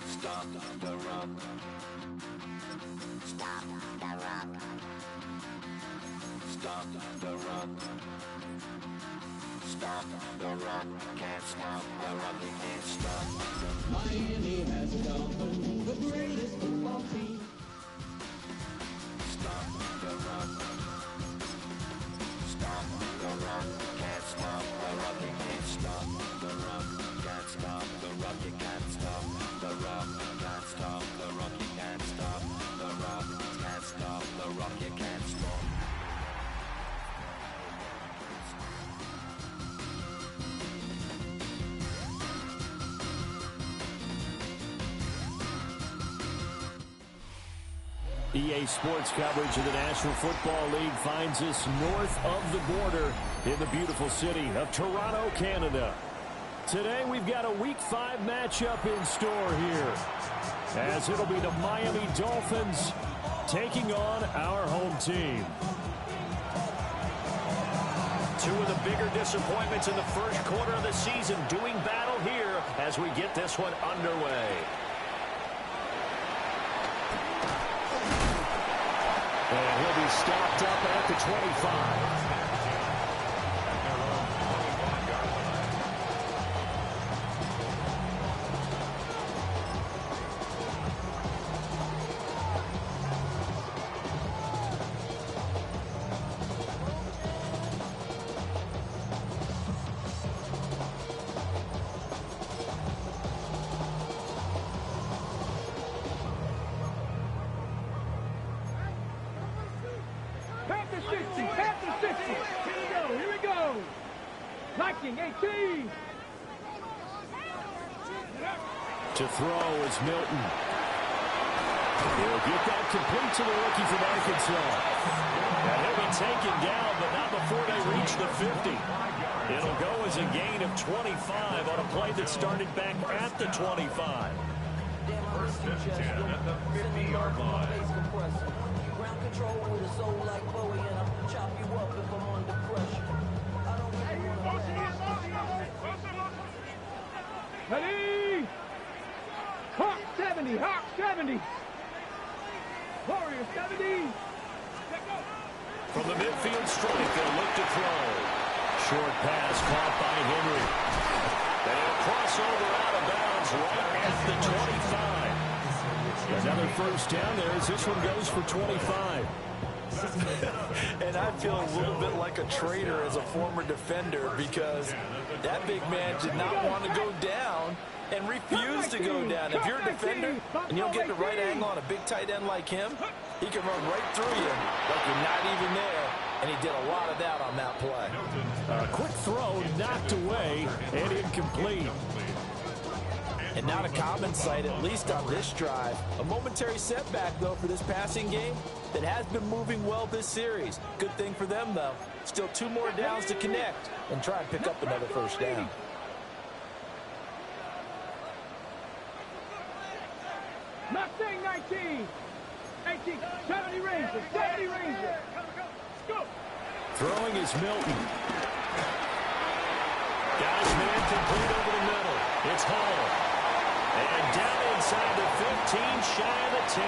Stop the run. Stop the run. Stop the run. Stop the run. Can't stop the run. You can't stop. Miami has a Dolphins, the greatest football team. Stop the run. Stop the run. Can't stop the run. You can't stop the run. Can't stop the run. You can't stop the run. Can't stop the run. You can't stop the run. Can't stop the run. You can't stop. EA Sports coverage of the National Football League finds us north of the border in the beautiful city of Toronto, Canada. Today we've got a Week 5 matchup in store here, as it'll be the Miami Dolphins taking on our home team. Two of the bigger disappointments in the first quarter of the season doing battle here as we get this one underway. And he'll be stopped up at the 25. To throw is Milton. He'll get that complete to the rookie from Arkansas. And he'll be taken down, but not before they reach the 50. It'll go as a gain of 25 on a play that started back at the 25. First and 10 at the 50-yard line. Ground control with a soul like Bowie, and I'll chop you up if I'm under pressure. I don't really want to. Ready? Hawk 70, Hawk 70. Warrior 70. From the midfield strike, they'll look to throw. Short pass caught by Henry. And it'll cross over out of bounds right at the 25. Another first down there as this one goes for 25. And I feel a little bit like a traitor as a former defender, because that big man did not want to go down and refused to go down. If you're a defender and you'll get the right angle on a big tight end like him, he can run right through you like you're not even there, and he did a lot of that on that play. A quick throw knocked away and incomplete. And not a common sight, at least on this drive. A momentary setback, though, for this passing game that has been moving well this series. Good thing for them, though. Still 2 more downs to connect and try and pick up another first down. Mustang 19. 18. 70 Ranger. 70 Ranger. Go. Throwing is Milton. Got his man complete over the middle. It's Hall. And down inside the 15, shy of the 10.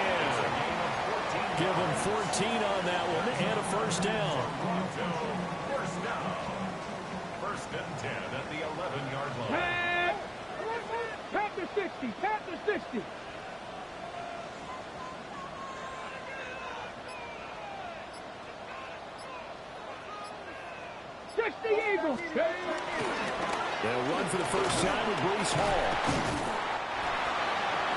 Give him 14 on that one and a first down. First down. First and 10 at the 11-yard line. Panther 60. Panther 60. The Eagles. They'll run for the first time with Breece Hall.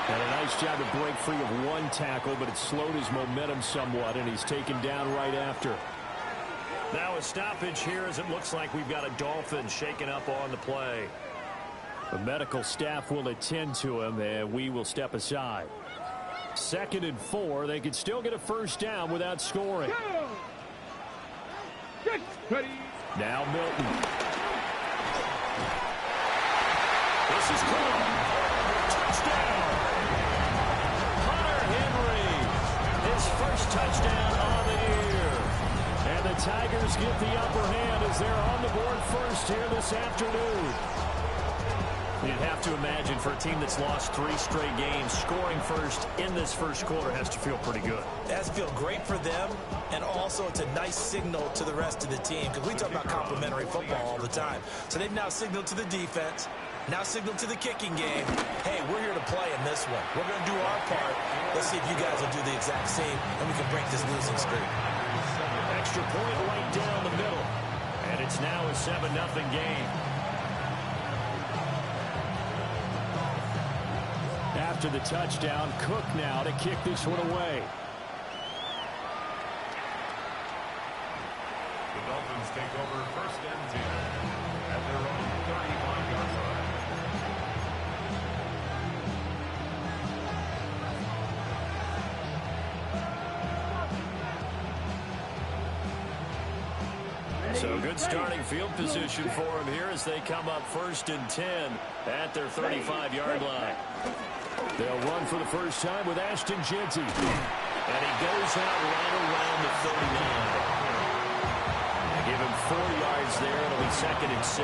And a nice job to break free of one tackle, but it slowed his momentum somewhat, and he's taken down right after. Now a stoppage here as it looks like we've got a Dolphin shaken up on the play. The medical staff will attend to him, and we will step aside. 2nd and 4. They could still get a first down without scoring. Now Milton. This is caught. Touchdown. Hunter Henry. His first touchdown on the year. And the Tigers get the upper hand as they're on the board first here this afternoon. You'd have to imagine for a team that's lost 3 straight games, scoring first in this first quarter has to feel pretty good. It has to feel great for them, and also it's a nice signal to the rest of the team, because we talk about complementary football all the time. So they've now signaled to the defense, now signaled to the kicking game, hey, we're here to play in this one. We're going to do our part. Let's see if you guys will do the exact same, and we can break this losing streak. Extra point right down the middle, and it's now a 7-0 game. After the touchdown, Cook now to kick this one away. The Dolphins take over 1st and 10 at their own 35-yard line. So good starting field position for him here as they come up 1st and 10 at their 35-yard line. They'll run for the first time with Ashton Jeanty. And he goes out right around the 39. Give him 4 yards there. It'll be 2nd and 6.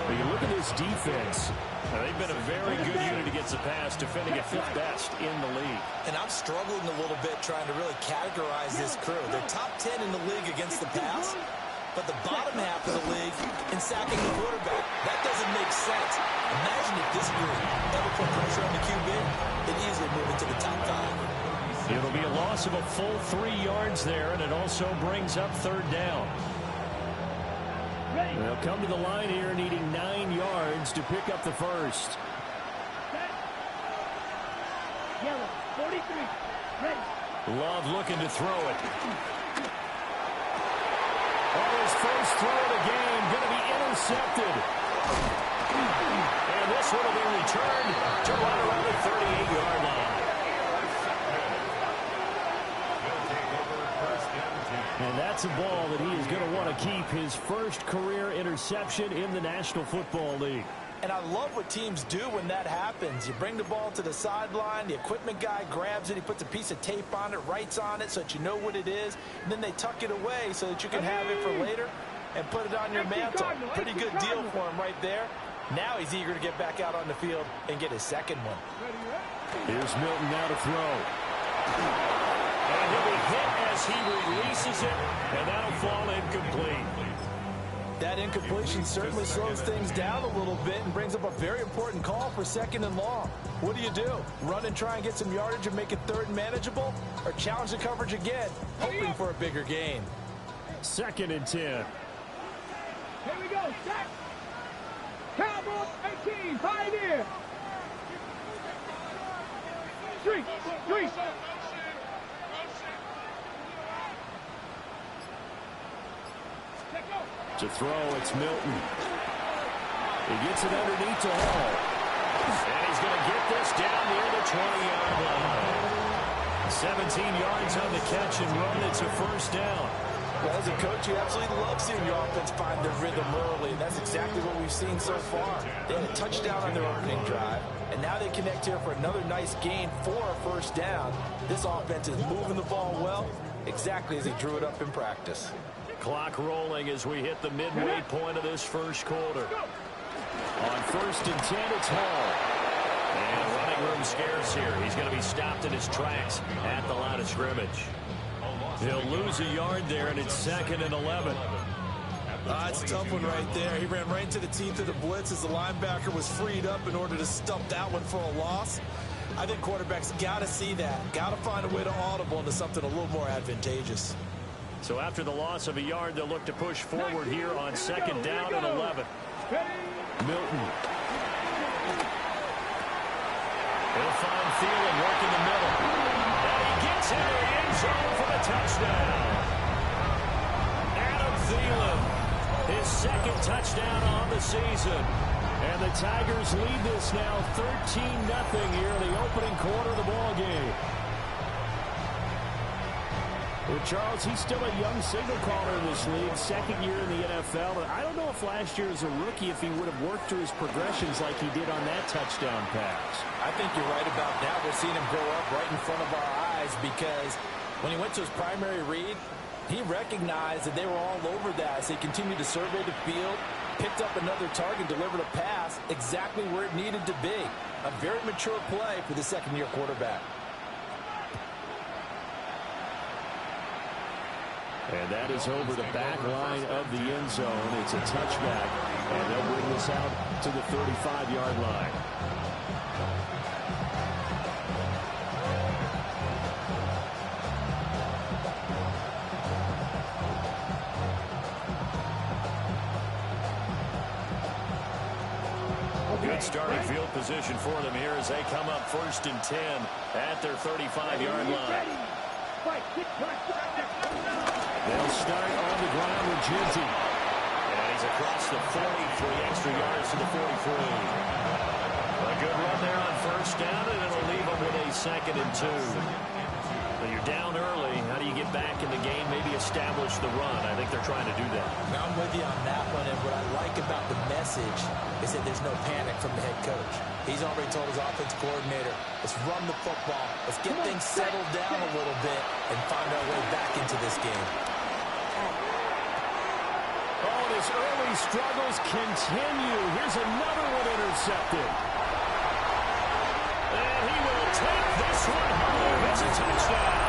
When you look at this defense, they've been a very good unit against the pass, defending at 5th best in the league. And I'm struggling a little bit trying to really categorize this crew. They're top 10 in the league against the pass, but the bottom half of the league in sacking the quarterback. That doesn't make sense. Imagine if this group ever put pressure on the QB, they'd easily move into the top 5. It'll be a loss of a full 3 yards there, and it also brings up 3rd down. They'll come to the line here needing 9 yards to pick up the first. Yellow, 43. Ready. Love looking to throw it. On his first throw of the game, going to be intercepted. And this one will be returned to right around the 38-yard line. And that's a ball that he is going to want to keep, his first career interception in the National Football League. And I love what teams do when that happens. You bring the ball to the sideline, the equipment guy grabs it, he puts a piece of tape on it, writes on it so that you know what it is, and then they tuck it away so that you can have it for later and put it on your mantle. Pretty good deal for him right there. Now he's eager to get back out on the field and get his 2nd one. Here's Milton now to throw. And he'll be hit as he releases it, and that'll fall incomplete. That incompletion certainly slows things down a little bit and brings up a very important call for 2nd and long. What do? Run and try and get some yardage and make it 3rd and manageable? Or challenge the coverage again, hoping for a bigger gain? 2nd and 10. Here we go. Set. Cowboys 18. Pioneer. 3. To throw, it's Milton. He gets it underneath to Hall. And he's going to get this down near the 20-yard line. 17 yards on the catch and run. It's a first down. Well, as a coach, you absolutely love seeing your offense find their rhythm early, and that's exactly what we've seen so far. They had a touchdown on their opening drive, and now they connect here for another nice gain for a first down. This offense is moving the ball well, exactly as he drew it up in practice. Clock rolling as we hit the midway point of this first quarter. On 1st and 10, it's Hall. And running room scarce here. He's going to be stopped in his tracks at the line of scrimmage. He'll lose a yard there, and it's 2nd and 11. It's a tough one right there. He ran right into the teeth of the blitz as the linebacker was freed up in order to stump that one for a loss. I think quarterbacks got to see that. Got to find a way to audible into something a little more advantageous. So after the loss of a yard, they'll look to push forward here on 2nd down and 11. Milton. He'll find Thielen working the middle. And he gets into the end zone for the touchdown. Adam Thielen, his 2nd touchdown on the season. And the Tigers lead this now 13-0 here in the opening quarter of the ball game. Well, Charles, he's still a young signal caller in this league, second year in the NFL. And I don't know if last year as a rookie, if he would have worked through his progressions like he did on that touchdown pass. I think you're right about that. We're seeing him grow up right in front of our eyes because when he went to his primary read, he recognized that they were all over that as he continued to survey the field, picked up another target, delivered a pass exactly where it needed to be. A very mature play for the second-year quarterback. And that is over the back line of the end zone. It's a touchback, and they'll bring this out to the 35-yard line. Good starting field position for them here as they come up 1st and 10 at their 35-yard line. They'll start on the ground with Ginty. And he's across the 40, 3 extra yards to the 43. A good run there on 1st down, and it'll leave them with a 2nd and 2. When you're down early, how do you get back in the game, maybe establish the run? I think they're trying to do that. Now, I'm with you on that one, and what I like about the message is that there's no panic from the head coach. He's already told his offensive coordinator, let's run the football, let's get things settled down a little bit and find our way back into this game. Oh, his early struggles continue. Here's another one intercepted. And he will take this one home. It's a touchdown.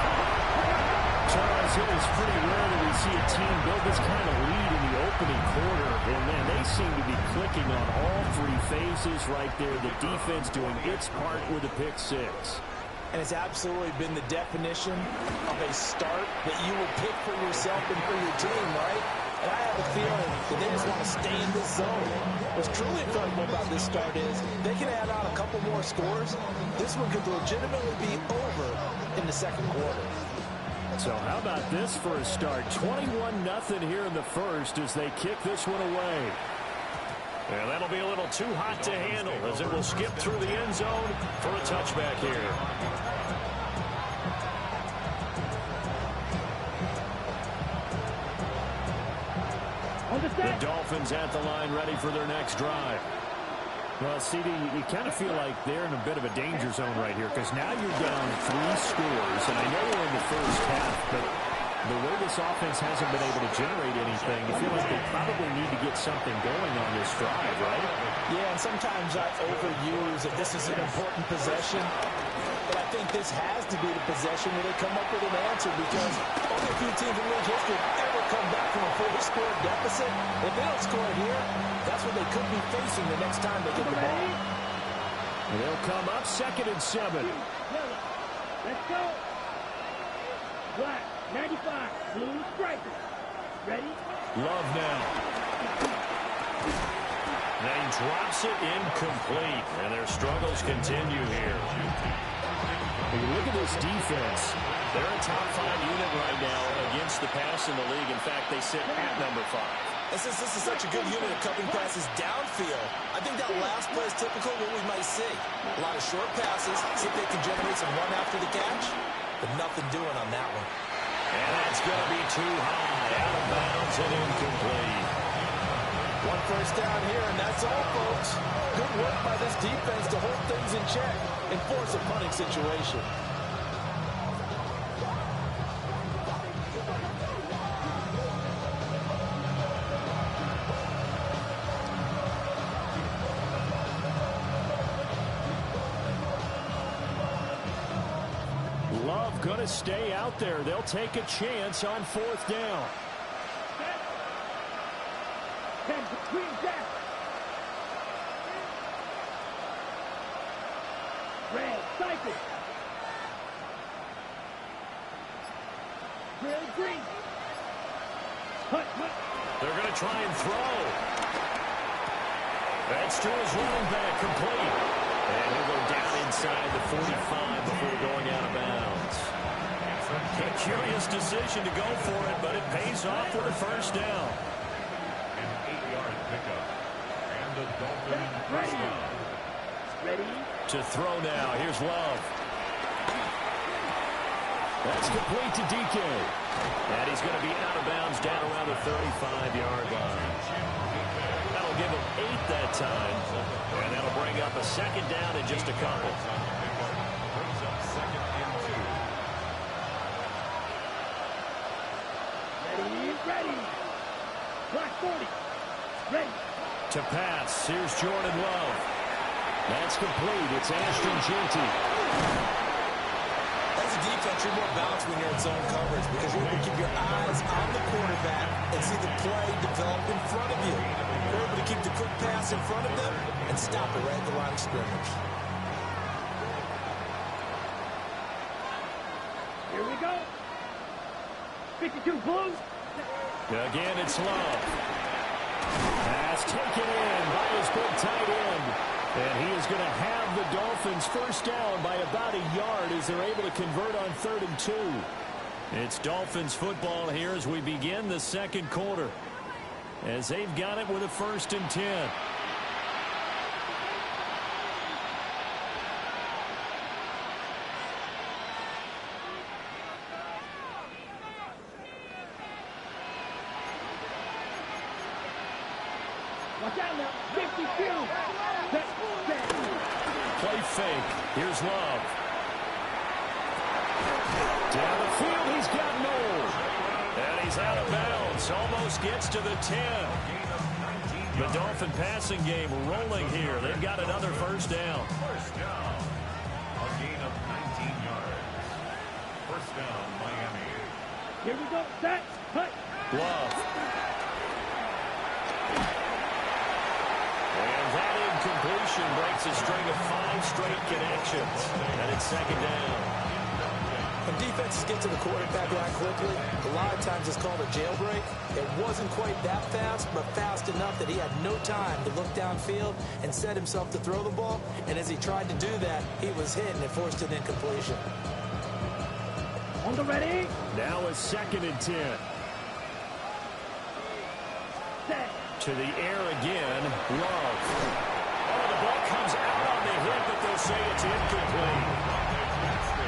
Charles, it is pretty rare that we see a team build this kind of lead in the opening quarter. And, man, they seem to be clicking on all 3 phases right there. The defense doing its part with a pick 6. And it's absolutely been the definition of a start that you would pick for yourself and for your team, right? And I have a feeling that they just want to stay in this zone. What's truly incredible about this start is they can add on a couple more scores. This one could legitimately be over in the second quarter. So how about this for a start? 21-0 here in the first as they kick this one away. And that'll be a little too hot to handle as it will skip through the end zone for a touchback here. The Dolphins at the line ready for their next drive. Well, CD, you kind of feel like they're in a bit of a danger zone right here because now you're down 3 scores, and I know we're in the first half, but the way this offense hasn't been able to generate anything, you feel like they probably need to get something going on this drive, right? Yeah, and sometimes I overuse that this is an important possession, but I think this has to be the possession where they come up with an answer because only a few teams in league history have ever come back from a 4-score deficit. If they don't score here, that's what they could be facing the next time they get the ball. And they'll come up 2nd and 7. Let's go. Black, 95, blue striker. Ready? Love now. And he drops it incomplete, and their struggles continue here. When you look at this defense, they're a top 5 unit right now against the pass in the league. In fact, they sit at number 5. This is such a good unit of covering passes downfield. I think that last play is typical of what we might see. A lot of short passes, see if they can generate some run after the catch, but nothing doing on that one. And that's going to be too high, out of bounds and incomplete. 1 first down here, and that's all, folks. Good work by this defense to hold things in check and force a punting situation. Love going to stay out there. They'll take a chance on 4th down. Between that. Red cycle. Red green. Hut. They're going to try and throw. That's to his running back, complete. And he'll go down inside the 45 before going out of bounds. A curious decision to go for it, but it pays off with a 1st down. An 8-yard pickup. And the Dolphins first down. Ready? To throw now. Here's Love. That's complete to DK. And he's going to be out of bounds down around the 35-yard line. That'll give him 8 that time. And that'll bring up a second down in just a couple. Brings up second and 2. Ready? Black 40. Ready. To pass. Here's Jordan Love. That's complete. It's Ashton Jeanty. As a defense, you're more balanced when you're in zone coverage because you're able to keep your eyes on the quarterback and see the play develop in front of you. You're able to keep the quick pass in front of them and stop it right at the line of scrimmage. Here we go. 52 Blues. Again, it's Love. Pass taken in by his big tight end. And he is going to have the Dolphins first down by about a yard as they're able to convert on 3rd and 2. It's Dolphins football here as we begin the second quarter. As they've got it with a 1st and 10. Watch out now. 52. Play fake. Here's Love. Down the field, he's got Knoll. And he's out of bounds. Almost gets to the 10. The Dolphin passing game rolling here. They've got another first down. First down. A gain of 19 yards. First down, Miami. Here we go. Set. Cut. Love. And that incompletion breaks a string of 5 straight connections. And it's second down. When defenses get to the quarterback line quickly, a lot of times it's called a jailbreak. It wasn't quite that fast, but fast enough that he had no time to look downfield and set himself to throw the ball. And as he tried to do that, he was hit and it forced an incompletion. On the ready. Now a 2nd and 10. Set. To the air again, Love. Oh, the ball comes out on the hit, but they'll say it's incomplete.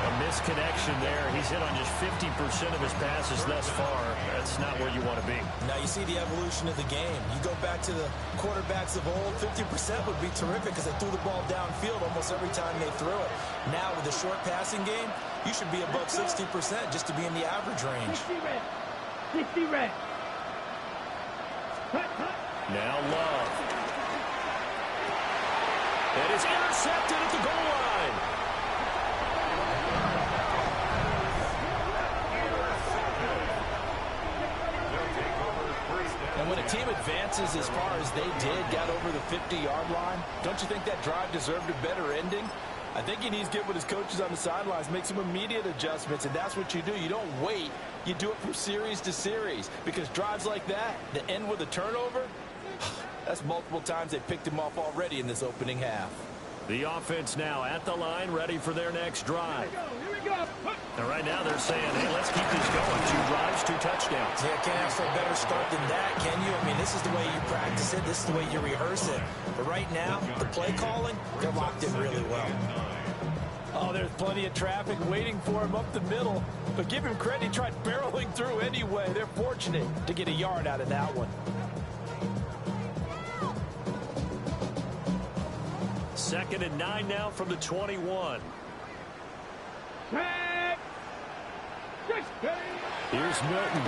A misconnection there. He's hit on just 50% of his passes thus far. That's not where you want to be. Now you see the evolution of the game. You go back to the quarterbacks of old, 50% would be terrific because they threw the ball downfield almost every time they threw it. Now with the short passing game, you should be above 60% just to be in the average range. 60 red. 60 red. Cut, cut. Now Love. It is intercepted at the goal line. And when a team advances as far as they did, got over the 50-yard line, don't you think that drive deserved a better ending? I think he needs to get with his coaches on the sidelines, make some immediate adjustments, and that's what you do. You don't wait. You do it from series to series because drives like that end with a turnover, that's multiple times they picked him off already in this opening half. The offense now at the line, ready for their next drive. Here we go. And right now they're saying, hey, let's keep this going. 2 drives, 2 touchdowns. Yeah, can't ask for a better start than that, can you? I mean, this is the way you practice it. This is the way you rehearse it. But right now, the play calling, they're locked in really well. Oh, there's plenty of traffic waiting for him up the middle. But give him credit, he tried barreling through anyway. They're fortunate to get a yard out of that one. 2nd and 9 now from the 21. Tag. 60. Here's Milton.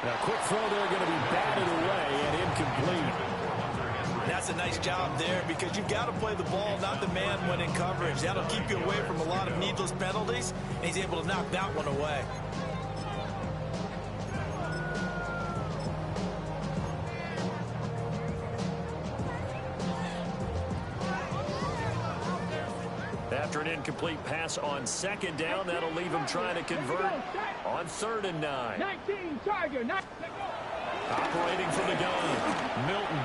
Now, quick throw there, going to be batted away and incomplete. That's a nice job there because you've got to play the ball, not the man when in coverage. That'll keep you away from a lot of needless penalties, and he's able to knock that one away. After an incomplete pass on 2nd down, that'll leave him trying to convert on 3rd and 9. 19 Charger. Operating from the gun, Milton.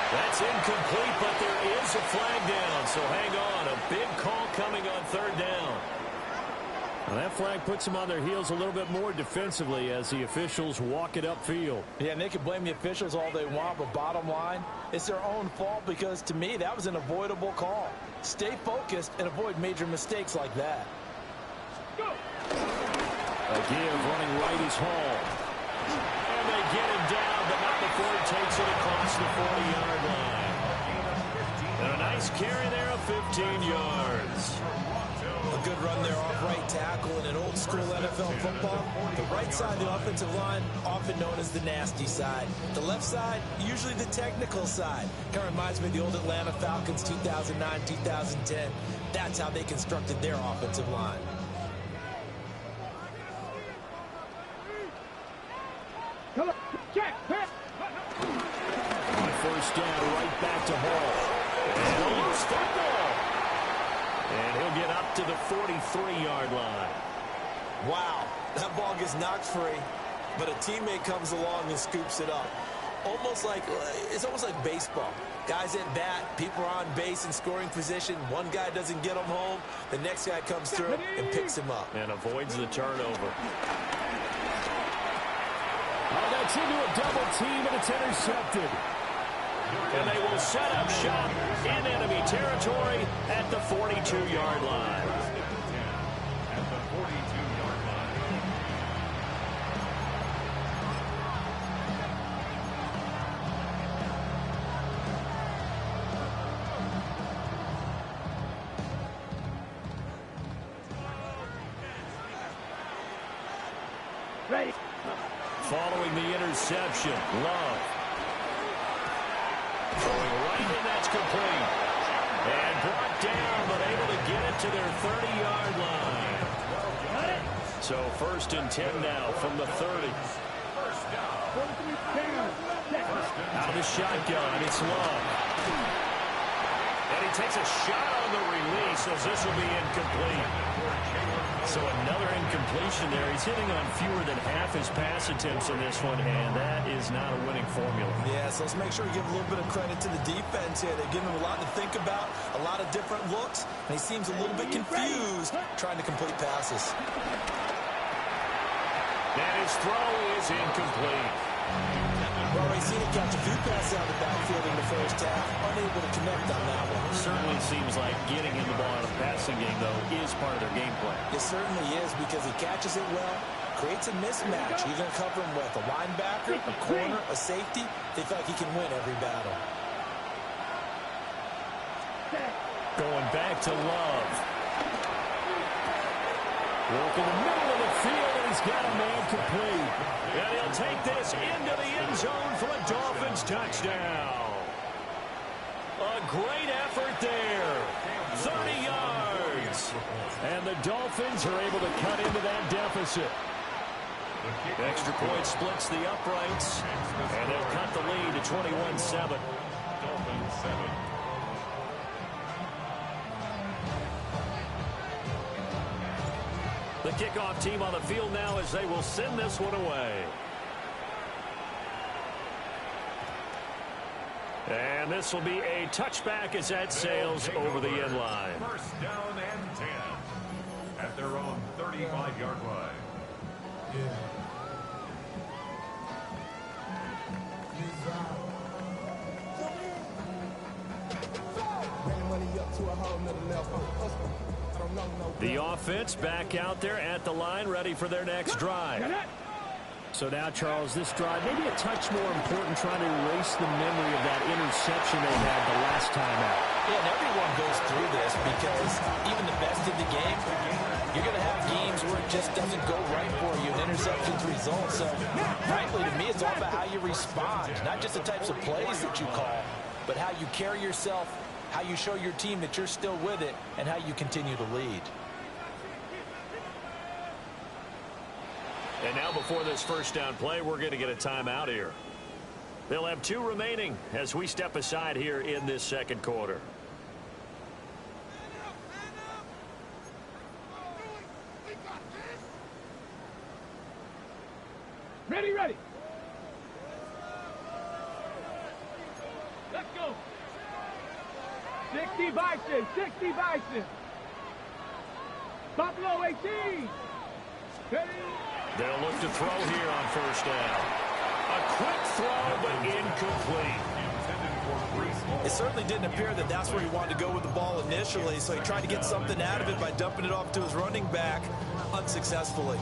That's incomplete, but there is a flag down, so hang on. A big call coming on 3rd down. Well, that flag puts them on their heels a little bit more defensively as the officials walk it upfield. Yeah, and they can blame the officials all they want, but bottom line, it's their own fault because, to me, that was an avoidable call. Stay focused and avoid major mistakes like that. A give running right is Hall. And they get him down, but not before he takes it across the 40-yard line. And a nice carry there of 15 yards. A good run there off right tackle in an old-school NFL football. The right side of the offensive line, often known as the nasty side. The left side, usually the technical side. Kind of reminds me of the old Atlanta Falcons 2009-2010. That's how they constructed their offensive line. Come on, check, pass. On first down, right back to Hall. And a loose football. And he'll get up to the 43-yard line. Wow, that ball gets knocked free, but a teammate comes along and scoops it up. It's almost like baseball. Guys at bat, people are on base in scoring position. One guy doesn't get him home. The next guy comes through and picks him up. And avoids the turnover. Oh, that's into a double team, and it's intercepted. And they will set up shop in enemy territory at the 42-yard line. At the 42-yard line. Ready. Following the interception, Love. Throwing right in, that's complete. And brought down, but able to get it to their 30-yard line. So first and 10 now from the 30. Out of the shotgun, it's Love. And he takes a shot on the release as this will be incomplete. So another incompletion there. He's hitting on fewer than half his pass attempts in this one, and that is not a winning formula. Yeah, so let's make sure we give a little bit of credit to the defense here. They're giving him a lot to think about, a lot of different looks, and he seems a little bit confused trying to complete passes. And his throw is incomplete. We've already seen him catch a few passes out of the backfield in the first half, unable to connect on that one. Certainly seems like getting him the ball in a passing game, though, is part of their game plan. It certainly is because he catches it well, creates a mismatch. You're going to cover him with a linebacker, a corner, a safety. They feel like he can win every battle. Going back to Love. Work in the middle of the field, and he's got a man complete. And he'll take this into the end zone for a Dolphins touchdown. A great effort there. 30 yards. And the Dolphins are able to cut into that deficit. Extra point splits the uprights, and they'll cut the lead to 21-7. Dolphins 7. The kickoff team on the field now as they will send this one away. And this will be a touchback as that sails over the end line. First down and 10 at their own 35-yard line. The offense back out there at the line, ready for their next drive. So now, Charles, this drive maybe a touch more important, trying to erase the memory of that interception they had the last time out. Yeah, and everyone goes through this because even the best in the game, you're going to have games where it just doesn't go right for you, and interceptions result. So, frankly, to me, it's all about how you respond, not just the types of plays that you call, but how you carry yourself, how you show your team that you're still with it, and how you continue to lead. And now before this first down play, we're going to get a timeout here. They'll have 2 remaining as we step aside here in this second quarter. Ready, ready. Let's go. 60 Bison, 60 Bison. Buffalo 18. They'll look to throw here on first down. A quick throw, but incomplete. It certainly didn't appear that that's where he wanted to go with the ball initially, so he tried to get something out of it by dumping it off to his running back unsuccessfully.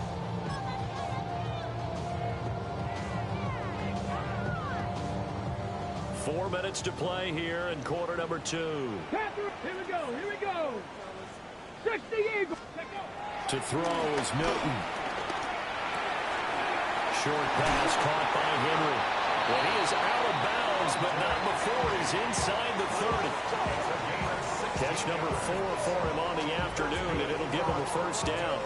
Four minutes to play here in quarter number 2. Here we go. Here we go. 60 Eagles. To throw is Milton. Short pass caught by Henry. Well, he is out of bounds, but not before he's inside the 30. Catch number 4 for him on the afternoon, and it'll give him a first down.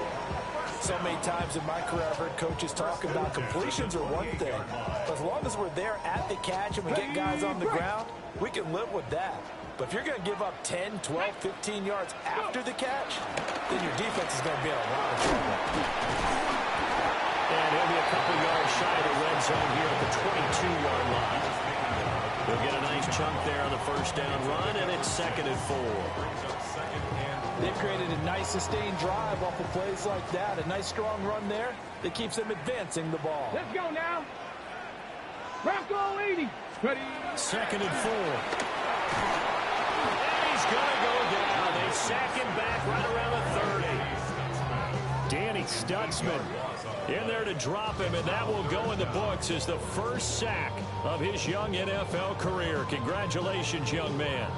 So many times in my career I've heard coaches talk about completions are one thing. But as long as we're there at the catch and we get guys on the ground, we can live with that. But if you're going to give up 10, 12, 15 yards after the catch, then your defense is going to be in a lot of trouble. And he'll be a couple yards shy of the red zone here at the 22-yard line. He'll get a nice chunk there on the first down run, and it's 2nd and 4. They've created a nice sustained drive off of plays like that. A nice strong run there that keeps them advancing the ball. Let's go now. Bronco 80. Ready. 2nd and 4. And he's going to go down. They sack him back right around the 30. Danny Stutzman in there to drop him, and that will go in the books as the first sack of his young NFL career. Congratulations, young man.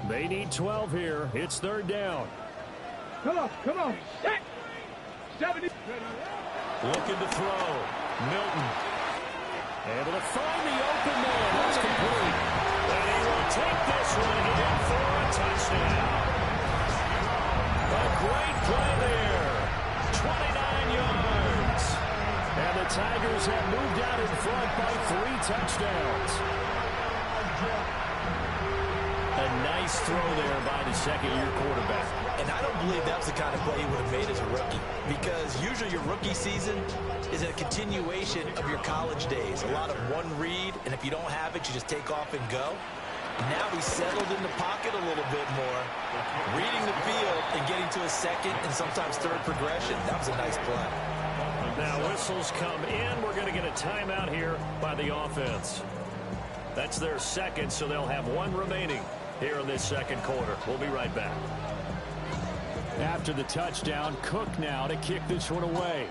They need 12 here. It's 3rd down. Come on. Set. 70. Looking to throw. Milton. Able to find the open man. That's complete. And he will take this one in for a touchdown. A great play there. 29 yards. And the Tigers have moved out in front by 3 touchdowns. A nice throw there by the second-year quarterback. And I don't believe that was the kind of play he would have made as a rookie, because usually your rookie season is a continuation of your college days. A lot of one read, and if you don't have it, you just take off and go. Now he's settled in the pocket a little bit more, reading the field and getting to a second and sometimes third progression. That was a nice play. Now whistles come in. We're going to get a timeout here by the offense. That's their second, so they'll have one remaining here in this second quarter. We'll be right back. After the touchdown, Cook now to kick this one away.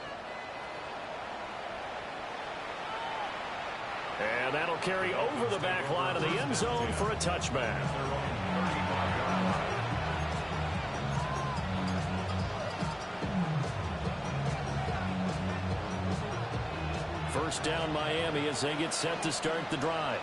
And that'll carry over the back line of the end zone for a touchback. First down Miami as they get set to start the drive.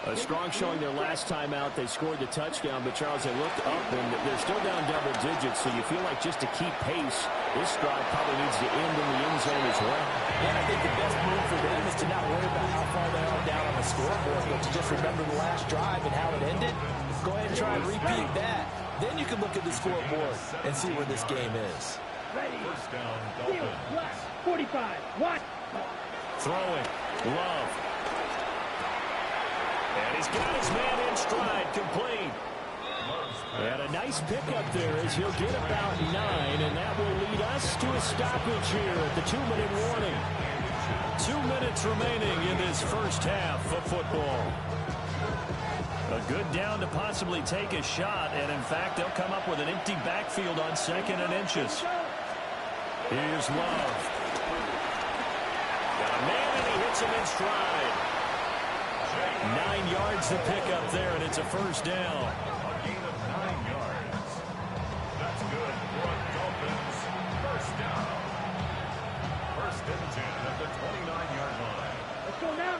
A strong showing their last time out. They scored the touchdown, but Charles, they looked up and they're still down double digits, so you feel like just to keep pace, this drive probably needs to end in the end zone as well. And I think the best move for them is to not worry about how far they are down on the scoreboard, but to just remember the last drive and how it ended. Go ahead and try and repeat that. Then you can look at the scoreboard and see where this game is. Ready. 45. What? Throwing. Love. And he's got his man in stride, complete. And a nice pickup there as he'll get about 9, and that will lead us to a stoppage here at the 2-minute warning. 2 minutes remaining in this first half of football. A good down to possibly take a shot, and in fact, they'll come up with an empty backfield on 2nd and inches. Here's Love. Got a man, and he hits him in stride. 9 yards to pick up there, and it's a first down. A gain of 9 yards. That's good for a Dolphins first down. 1st and 10 at the 29-yard line. Let's go now.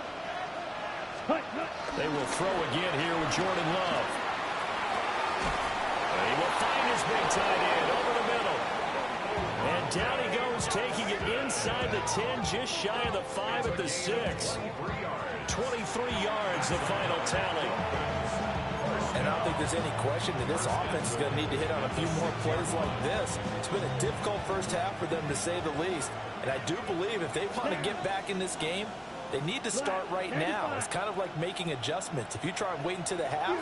They will throw again here with Jordan Love. And he will find his big tight end over the middle. And down he goes, taking it inside the 10, just shy of the 5 at the 6. 23 yards, the final tally. And I don't think there's any question that this offense is going to need to hit on a few more plays like this. It's been a difficult first half for them, to say the least. And I do believe if they want to get back in this game, they need to start right now. It's kind of like making adjustments. If you try and wait until the half,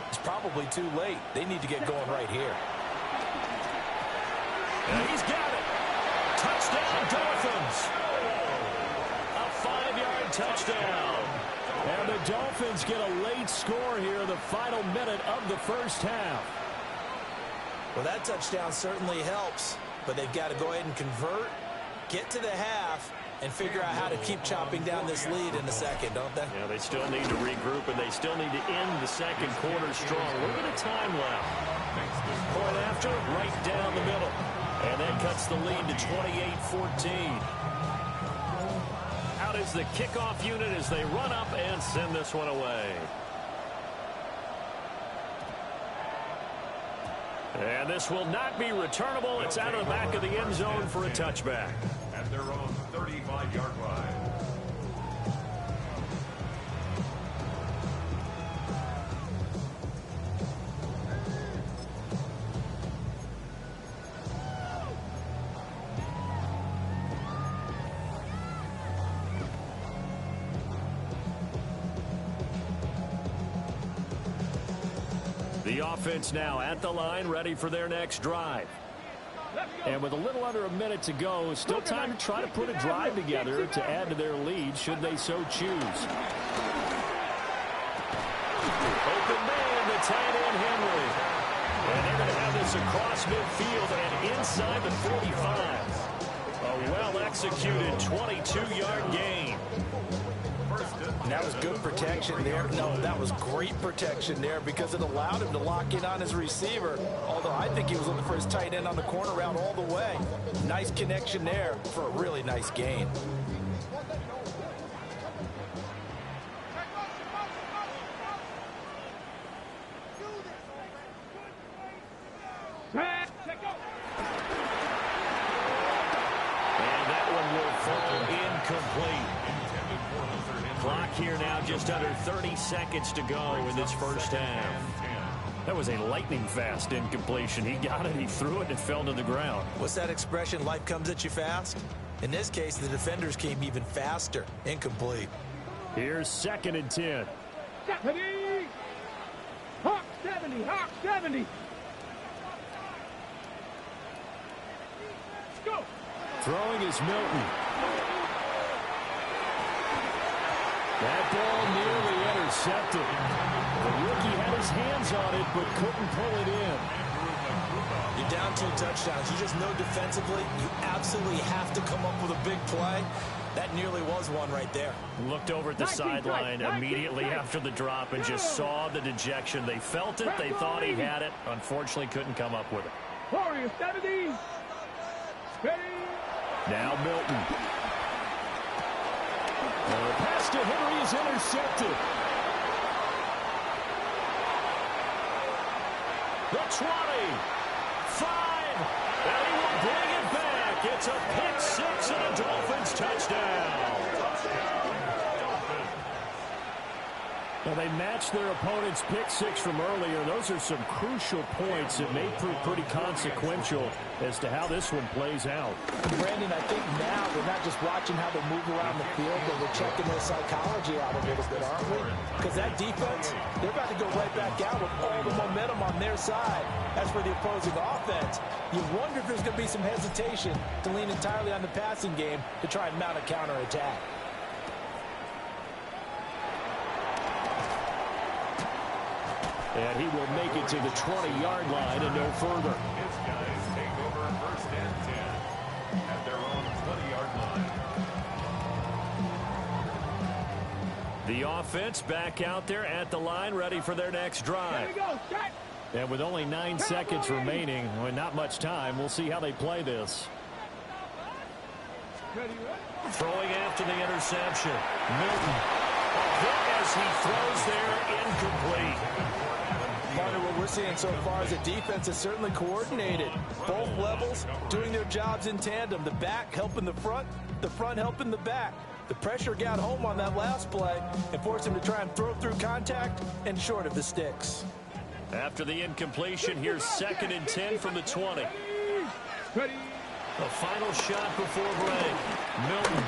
it's probably too late. They need to get going right here. And he's got it. Touchdown, Dolphins. A 5-yard touchdown. And the Dolphins get a late score here in the final minute of the first half. Well, that touchdown certainly helps, but they've got to go ahead and convert, get to the half, and figure out how to keep chopping down this lead in the second, don't they? Yeah, they still need to regroup, and they still need to end the second quarter strong. Look at the time left. Point after, right down the middle. And that cuts the lead to 28-14. Out is the kickoff unit as they run up and send this one away. And this will not be returnable. It's out of the back of the end zone for a touchback. At their own 35-yard line. The offense now at the line, ready for their next drive. And with a little under a minute to go, still time to try to put a drive together to add to their lead should they so choose. Open man, the tight end Henry. And they're going to have this across midfield and inside the 45. A well-executed 22-yard gain. And that was good protection there. No, that was great protection there because it allowed him to lock in on his receiver. Although I think he was looking for his tight end on the corner route all the way. Nice connection there for a really nice gain. And that one will fall incomplete. Clock here now, just under 30 seconds to go in this first half. That was a lightning-fast incompletion. He got it, he threw it, and it fell to the ground. What's that expression, life comes at you fast? In this case, the defenders came even faster. Incomplete. Here's 2nd and 10. 70! Hawk 70! Hawk 70! Let's go! Throwing is Milton. That ball nearly intercepted. The rookie had his hands on it, but couldn't pull it in. You're down 2 touchdowns. You just know defensively, you absolutely have to come up with a big play. That nearly was one right there. Looked over at the sideline immediately after the drop and just saw the dejection. They felt it. They thought he had it. Unfortunately, couldn't come up with it. Warrior 70! Steady! Now Milton. The pass to Henry is intercepted. The 20. 5. And he will bring it back. It's a pick 6 and a Dolphins touchdown. Now they matched their opponent's pick 6 from earlier. Those are some crucial points that may prove pretty consequential as to how this one plays out. Brandon, I think now we're not just watching how they move around the field, but we're checking their psychology out a little bit, aren't we? Because that defense, they're about to go right back out with all the momentum on their side. As for the opposing offense, you wonder if there's going to be some hesitation to lean entirely on the passing game to try and mount a counterattack. And he will make it to the 20-yard line and no further. His guys take over 1st and 10 at their own 20-yard line. The offense back out there at the line, ready for their next drive. Here we go, set! And with only 9 seconds remaining, well, not much time, we'll see how they play this. Ready, Throwing after the interception. Milton. A hit as he throws there, incomplete. Partner, what we're seeing so far is a defense is certainly coordinated. Both levels doing their jobs in tandem. The back helping the front helping the back. The pressure got home on that last play and forced him to try and throw through contact and short of the sticks. After the incompletion, here's 2nd and 10 from the 20. ready! The final shot before break. Milton.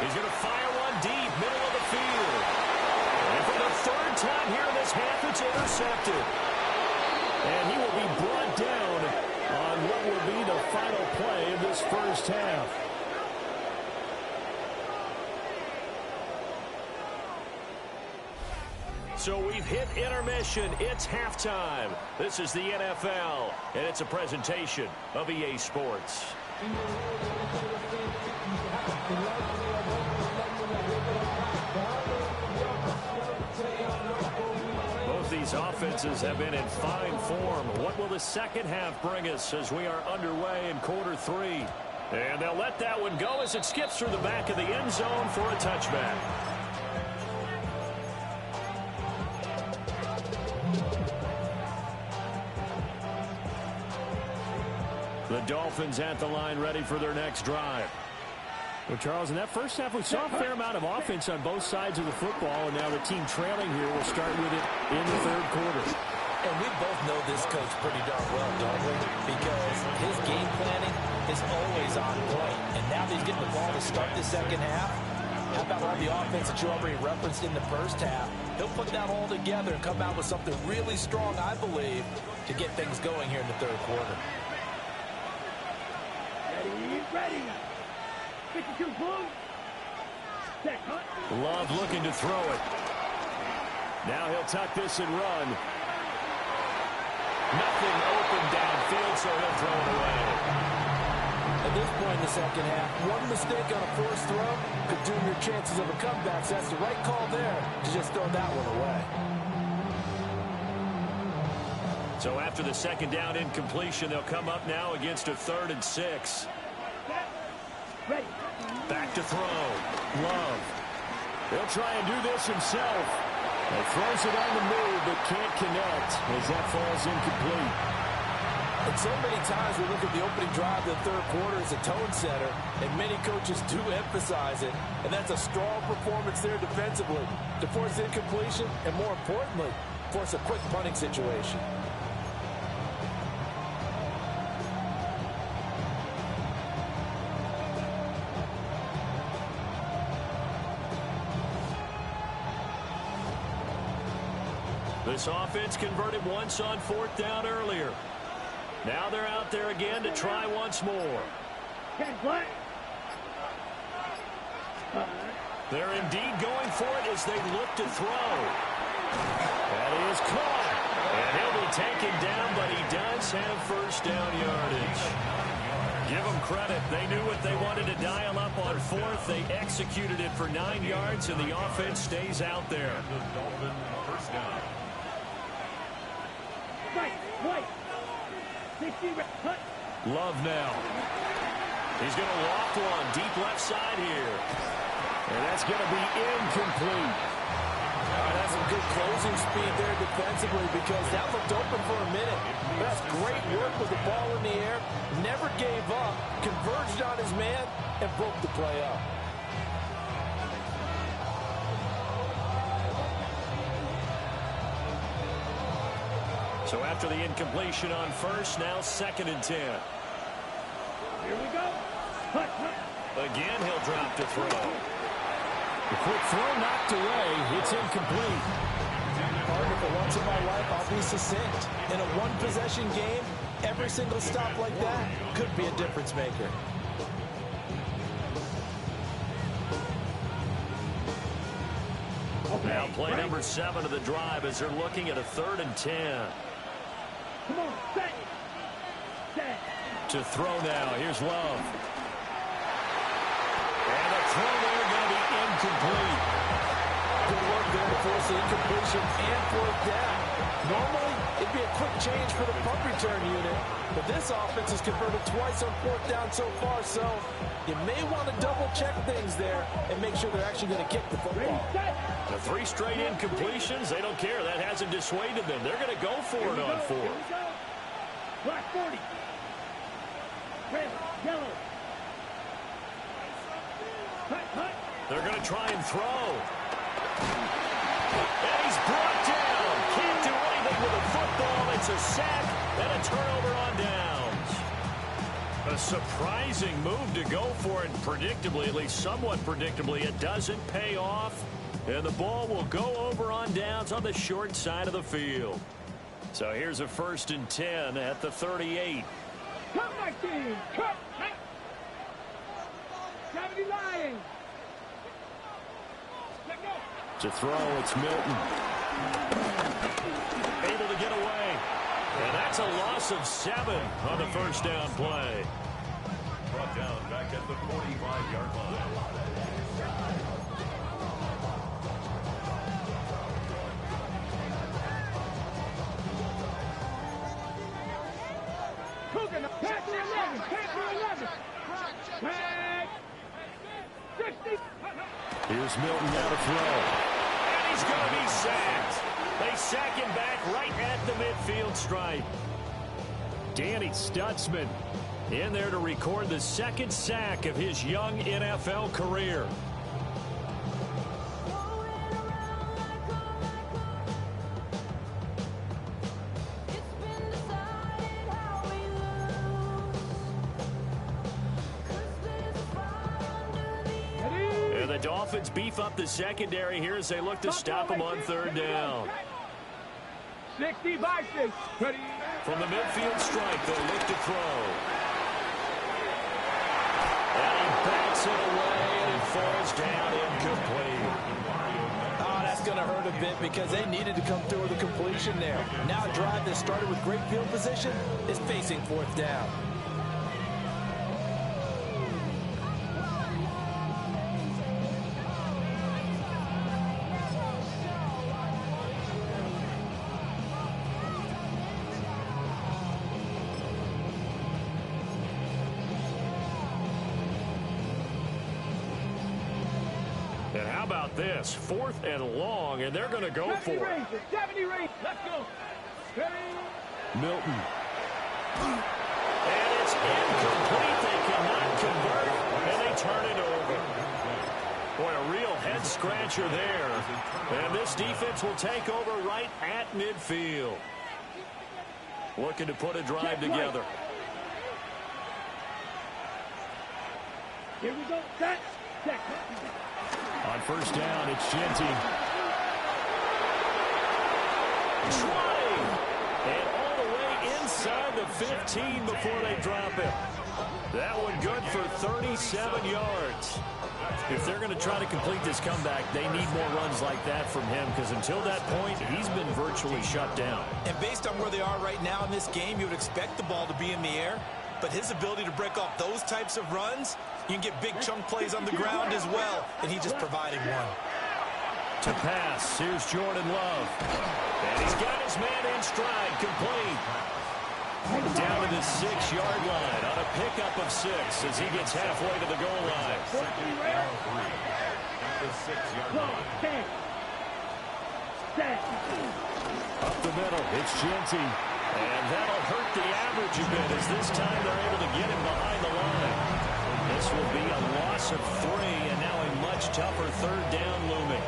He's going to fire one deep, middle of the field. And for the 3rd time here in this half, it's intercepted. And he will be brought down on what will be the final play of this first half. So we've hit intermission. It's halftime. This is the NFL, and it's a presentation of EA Sports. Both these offenses have been in fine form. What will the second half bring us as we are underway in quarter three? And they'll let that one go as it skips through the back of the end zone for a touchback. The Dolphins at the line ready for their next drive. Well, Charles, in that first half, we saw a fair amount of offense on both sides of the football, and now the team trailing here will start with it in the third quarter. And we both know this coach pretty darn well, don't we? Because his game planning is always on point. And now that he's getting the ball to start the second half, how about all the offense that you already referenced in the first half? He'll put that all together and come out with something really strong, I believe, to get things going here in the third quarter. Ready. 52 boom. Set, cut. Love looking to throw it. Now he'll tuck this and run. Nothing open downfield, so he'll throw it away. At this point in the second half, one mistake on a forced throw could doom your chances of a comeback. So that's the right call there to just throw that one away. So after the second down incompletion, they'll come up now against a 3rd and 6. Ready. Back to throw. Love. He'll try and do this himself. He throws it on the move, but can't connect as that falls incomplete. And so many times we look at the opening drive of the third quarter as a tone setter, and many coaches do emphasize it. And that's a strong performance there defensively to force incompletion and, more importantly, force a quick punting situation. This offense converted once on 4th down earlier. Now they're out there again to try once more. They're indeed going for it as they look to throw. That is caught. And he'll be taken down, but he does have first down yardage. Give them credit. They knew what they wanted to dial up on 4th. They executed it for 9 yards, and the offense stays out there. The Dolphin first down. Right. 60, cut. Love now. He's going to loft one deep left side here. And that's going to be incomplete. That's some good closing speed there defensively because that looked open for a minute. That's great work with the ball in the air. Never gave up. Converged on his man and broke the play up. So after the incompletion on 1st, now 2nd and 10. Here we go. Cut. Again, he'll drop to throw. The quick throw knocked away. It's incomplete. Partner, for once in my life, I'll be succinct. In a one-possession game, every single stop like that could be a difference maker. Now play number 7 of the drive as they're looking at a 3rd and 10. Come on, set. To throw now. Here's Love. And the throw there going to be incomplete. Good work there to force the incompletion and 4th down. Normally, it'd be a quick change for the punt return unit, but this offense has converted twice on 4th down so far, so you may want to double-check things there and make sure they're actually going to kick the football. The 3 straight incompletions, they don't care. That hasn't dissuaded them. They're going to go for it on 4th. Black 40. Red, yellow. Cut. They're going to try and throw. And he's brought down. Can't do anything with a football. It's a sack and a turnover on downs. A surprising move to go for it. Predictably, at least somewhat predictably, it doesn't pay off. And the ball will go over on downs on the short side of the field. So here's a 1st and 10 at the 38. Come back team. Cut. 70 Lions. Let go. To throw, it's Milton. Able to get away. And that's a loss of 7 on the first down play. Brought down back at the 45-yard line. Cooking. Pass to 11. Pass to 11. Pass. 60. Here's Milton now to throw. And he's going to be sacked. They sack him back right at the midfield stripe. Danny Stutzman in there to record the second sack of his young NFL career. And the Dolphins beef up the secondary here as they look to stop him on third down. 65-6. Ready. From the midfield stripe, they'll look to throw. And he backs it away, and it falls down incomplete. Oh, that's going to hurt a bit because they needed to come through with a completion there. Now a drive that started with great field position is facing fourth down. And how about this? 4th and long, and they're going to go for it. 70 range. Let's go. Ready. Milton. And it's incomplete. They cannot convert, and they turn it over. Boy, a real head-scratcher there. And this defense will take over right at midfield. Looking to put a drive together. Here we go. Set. Set. On first down, it's Genty. Trying. And all the way inside the 15 before they drop it. That one good for 37 yards. If they're going to try to complete this comeback, they need more runs like that from him because until that point, he's been virtually shut down. And based on where they are right now in this game, you would expect the ball to be in the air. But his ability to break off those types of runs, you can get big chunk plays on the ground as well, and he just provided one. To pass, here's Jordan Love. And he's got his man in stride, complete. Down to the 6-yard line on a pickup of 6 as he gets halfway to the goal line. Up the middle, it's Genty. And that'll hurt the average a bit as this time they're able to get him behind the line. This will be a loss of 3 and now a much tougher third down looming.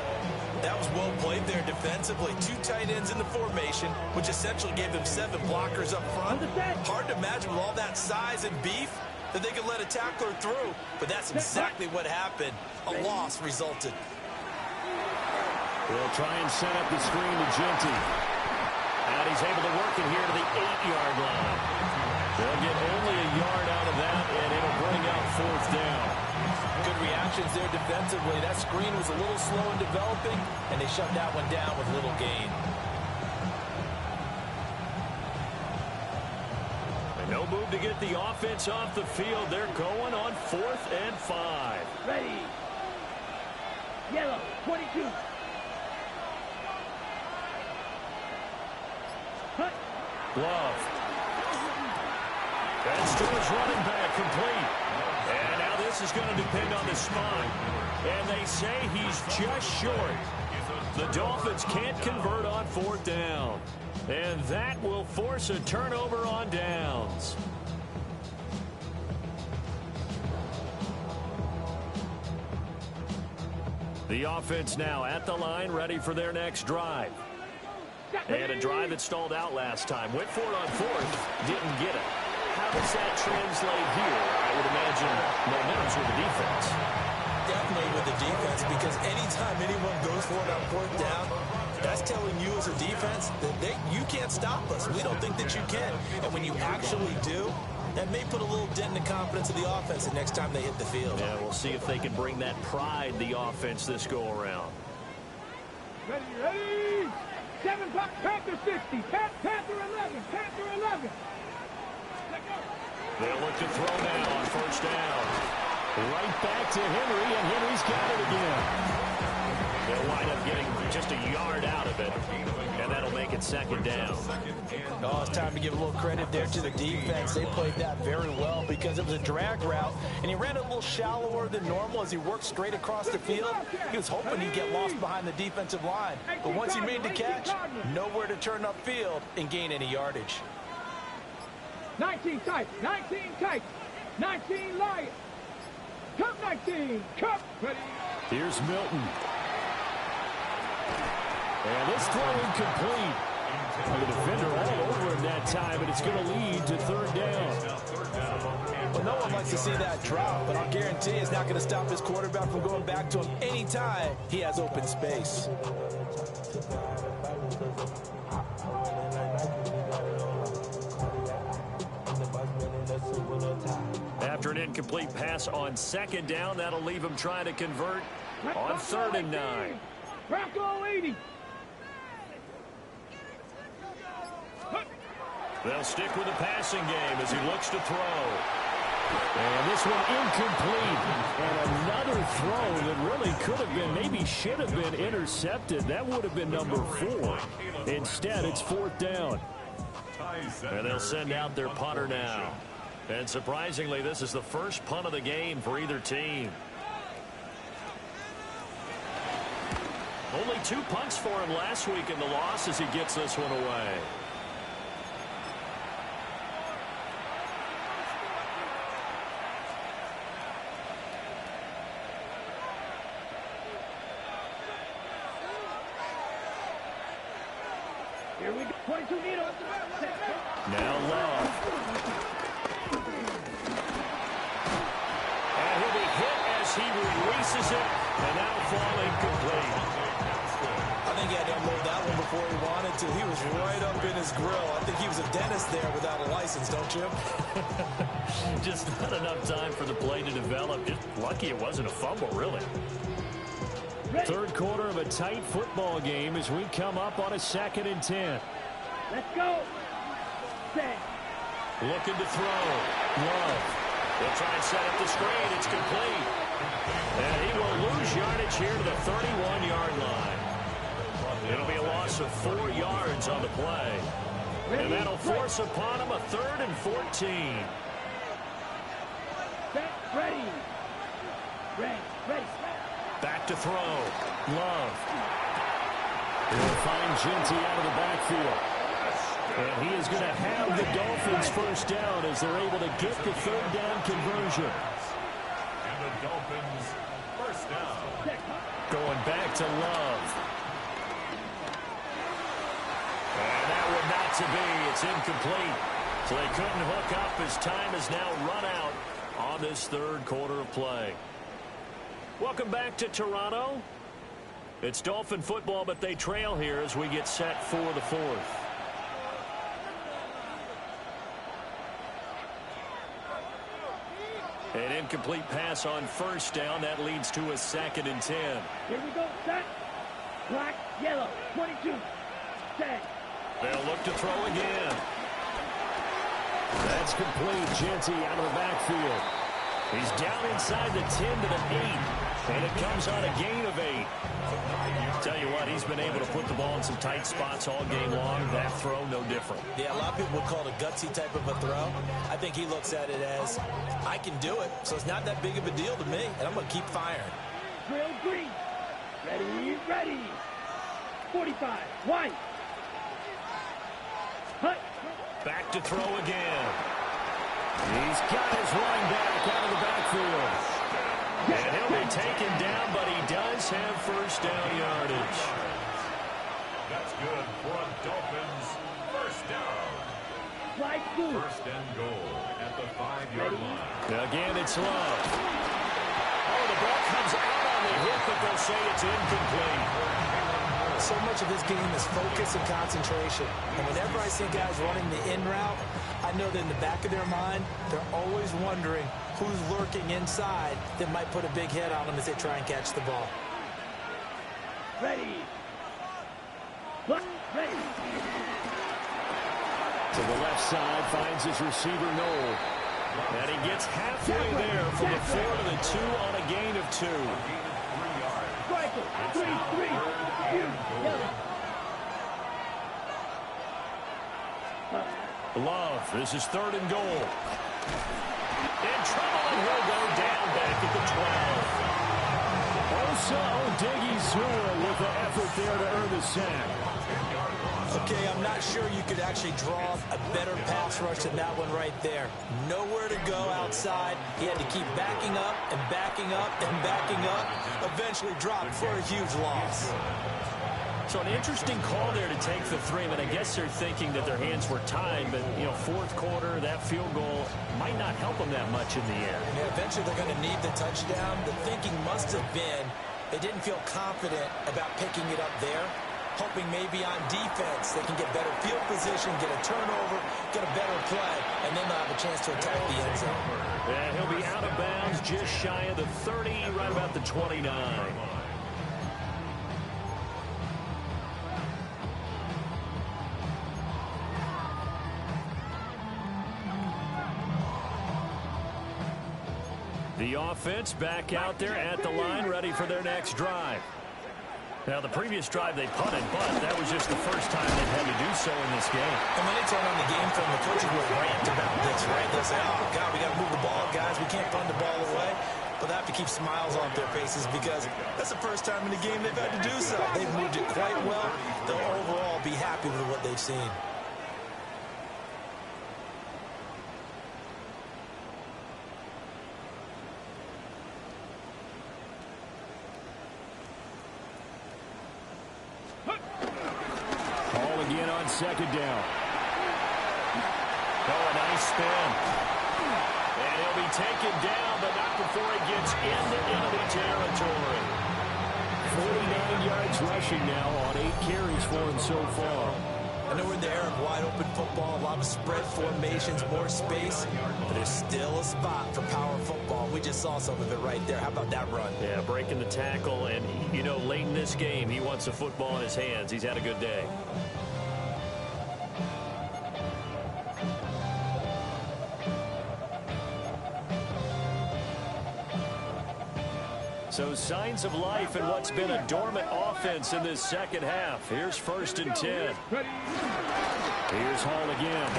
That was well played there defensively. 2 tight ends in the formation, which essentially gave them 7 blockers up front. Hard to imagine with all that size and beef that they could let a tackler through, but that's exactly what happened. A loss resulted. They'll try and set up the screen to Genty. And he's able to work it here to the 8-yard line. They'll get only a yard out of that, and it'll bring up fourth down. Good reactions there defensively. That screen was a little slow in developing, and they shut that one down with little gain. And no move to get the offense off the field. They're going on 4th and 5. Ready. Yellow, 22. Love. And Stewart's running back complete. And now this is going to depend on the spot. And they say he's just short. The Dolphins can't convert on 4th down. And that will force a turnover on downs. The offense now at the line, ready for their next drive. And a drive that stalled out last time. Went for it on 4th, didn't get it. How does that translate here? I would imagine momentum's with the defense. Definitely with the defense, because anytime anyone goes for it on 4th down, that's telling you as a defense that you can't stop us. We don't think that you can. And when you actually do, That may put a little dent in the confidence of the offense the next time they hit the field. Yeah, we'll see if they can bring that pride, the offense, this go-around. Ready, ready. 7 Pop, Panther 60. Panther 11. Panther 11. They'll look to throw now on first down. Right back to Henry, and Henry's got it again. They'll wind up getting just a yard out of it, and that'll make it second down. Oh, it's time to give a little credit there to the defense. They played that very well because it was a drag route, and he ran it a little shallower than normal as he worked straight across the field. He was hoping he'd get lost behind the defensive line. But once he made the catch, nowhere to turn upfield and gain any yardage. 19 tight, 19 tight, 19 Lions. Cup 19, Cup. Ready. Here's Milton. And this throw incomplete. The defender all over him that time, and it's going to lead to third down. Well, no one likes to see that drop, but I'll guarantee it's not going to stop his quarterback from going back to him anytime he has open space. After an incomplete pass on second down, that'll leave him trying to convert on 3rd and 9. Bronco 80. They'll stick with the passing game as he looks to throw. And this one incomplete. And another throw that really could have been, maybe should have been intercepted. That would have been number 4. Instead, it's 4th down. And they'll send out their punter now. And surprisingly, this is the first punt of the game for either team. Only 2 punts for him last week in the loss as he gets this one away. Here we go. 22 needles. Now Love. And he'll be hit as he releases it, and that'll fall incomplete. I think he had to unload that one before he wanted to. He was right up in his grill. I think he was a dentist there without a license, don't you? Just not enough time for the play to develop. Just lucky it wasn't a fumble, really. Third quarter of a tight football game as we come up on a 2nd and 10. Let's go. Set. Looking to throw. Love. They'll try and set up the screen. It's complete. And he will lose yardage here to the 31-yard line. It'll be a loss of 4 yards on the play. And that'll force upon him a 3rd and 14. Set. Ready. Ready. Back to throw. Love. He'll find Genty out of the backfield. And he is going to have the Dolphins first down as they're able to get the 3rd down conversion. And the Dolphins first down. Going back to Love. And that one not to be. It's incomplete. So they couldn't hook up as time has now run out on this 3rd quarter of play. Welcome back to Toronto. It's Dolphin football, but they trail here as we get set for the 4th. An incomplete pass on first down. That leads to a 2nd and 10. Here we go. Set. Black, yellow. 22. Set. They'll look to throw again. That's complete. Genty out of the backfield. He's down inside the 10 to the 8. And it comes on a gain of 8. Tell you what, he's been able to put the ball in some tight spots all game long. That throw, no different. Yeah, a lot of people would call it a gutsy type of a throw. I think he looks at it as, I can do it, so it's not that big of a deal to me, and I'm going to keep firing. Drill green. Ready. 45. White. Hut. Back to throw again. He's got his running back out of the backfield. And he'll be taken down, but he does have first down yardage. That's good for a Dolphins first down. Slide through. 1st and goal at the 5-yard line. Again, it's Love. Oh, the ball comes out on the hit, but they'll say it's incomplete. So much of his game is focus and concentration. And whenever I see guys running the in route, I know that in the back of their mind, they're always wondering who's lurking inside that might put a big hit on them as they try and catch the ball. Ready. Ready. To the left side, finds his receiver, Noel. And he gets halfway there from the 4 to the 2 on a gain of 2. Striker. 3-3. Love, this is 3rd and goal. In trouble, and he'll go down back at the 12. Osa Odighizuwa with the effort there to earn the sack. Okay, I'm not sure you could actually draw a better pass rush than that one right there. Nowhere to go outside. He had to keep backing up and backing up and backing up. Eventually dropped for a huge loss. So an interesting call there to take the 3. I mean, I guess they're thinking that their hands were tied, but, you know, 4th quarter, that field goal might not help them that much in the end. Yeah, eventually they're going to need the touchdown. The thinking must have been they didn't feel confident about picking it up there, hoping maybe on defense they can get better field position, get a turnover, get a better play, and then they'll have a chance to attack the end zone. And he'll be out of bounds just shy of the 30, right about the 29. The offense back out there at the line, ready for their next drive. Now, the previous drive they punted, but that was just the first time they've had to do so in this game. And when they turn on the game film, the coaches will rant about this, right? They'll say, oh, God, we got to move the ball, guys. We can't punt the ball away. But they have to keep smiles off their faces because that's the first time in the game they've had to do so. They've moved it quite well. They'll overall be happy with what they've seen. Second down. Oh, a nice spin. And he'll be taken down, but not before he gets into enemy territory. 49 yards rushing now on 8 carries for him so far. I know we're in the era of wide-open football, a lot of spread formations, more space, but there's still a spot for power football. We just saw some of it right there. How about that run? Yeah, breaking the tackle, and, you know, late in this game, he wants the football in his hands. He's had a good day. So signs of life in what's been a dormant offense in this second half. Here's 1st and 10. Here's Hall again.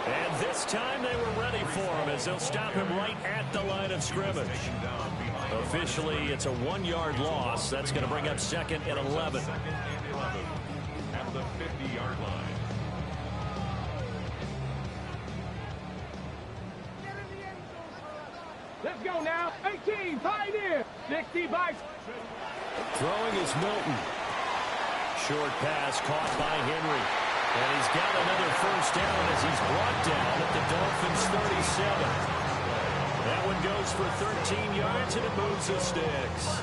And this time they were ready for him as they'll stop him right at the line of scrimmage. Officially, it's a 1-yard loss. That's going to bring up 2nd and 11. At the 50-yard line. Let's go now. 18, pioneer. 60 by. Throwing is Milton. Short pass caught by Henry. And he's got another first down as he's brought down at the Dolphins' 37. That one goes for 13 yards, and it moves the sticks.